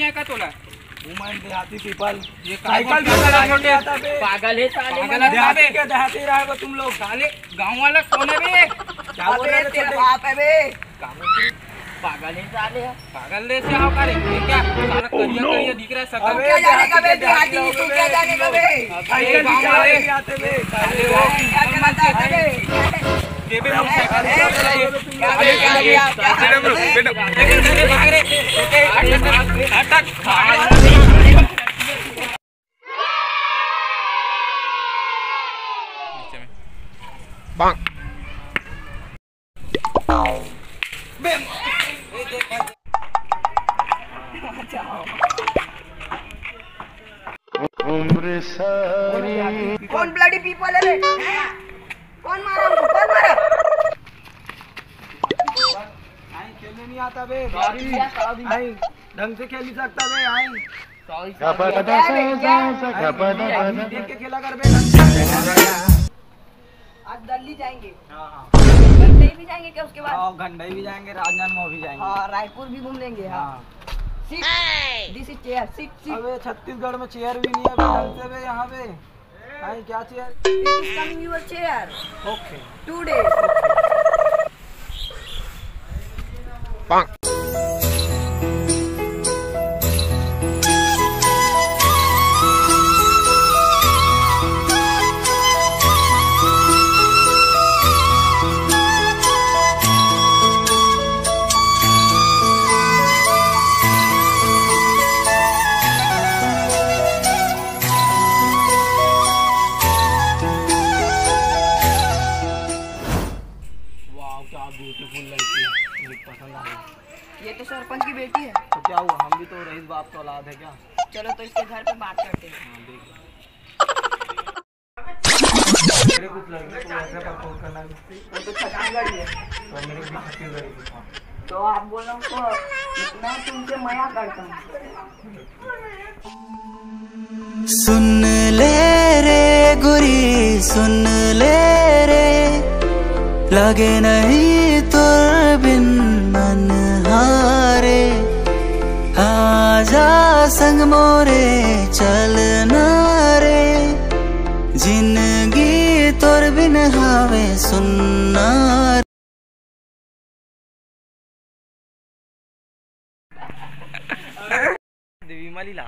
है का तोला देहाती पीपल ये साइकिल पागल है देहाती रहे हो तुम लोग। साले गाँव वाला कौन है बे? क्या बोल रहे तेरा बाप है बे? पागल है साले, पागल ले से आओ करे ये क्या साला करिया करिया दिख रहा है सकल। क्या जानेगा बे देहाती, तू क्या जानेगा बे? साइकिल गाँव वाले आते बे साले वो क्या कहता है बे? ये भी मोटरसाइकिल बेटा भाग रे अटक उम्र सारी कौन ब्लडी पीपल है बे? कौन मारा हमको? कौन मारा? आई खेलने नहीं आता बे, आई ढंग से खेल नहीं सकता बे, आई देख के खेला कर बे ढंग से। आज दिल्ली जाएंगे। गंडई भी जाएंगे क्या उसके बाद? गंडई भी जाएंगे, राजनांदगांव भी जाएंगे। हाँ रायपुर भी घूम लेंगे। हाँ दिस इज चेयर, सिट। अबे छत्तीसगढ़ में चेयर भी नहीं है ढंग से बे यहाँ पे। आई क्या chair? It is coming your chair. Okay 2 days। Beautiful लड़की है, मुझे पसंद आ गई। ये तो सरपंच की बेटी है। तो क्या हुआ, हम भी तो रईस बाप का औलाद है क्या? चलो तो इसके घर पे बात करते हैं। हाँ देख मेरे कुछ लड़के को ऐसे प्रपोज करना है, वो तो छत्तीसगढ़ी है और मेरे भी छत्तीसगढ़ी है। तो आप बोलो तो मैं तुमसे मया करता हूँ। सुन ले रे गुरी सुन ले रे, लगे नहीं तुर बिन मन हारे, आजा संग मोरे चलना रे, जिंदगी तुर बिन हावे सुनना। देवी माली ला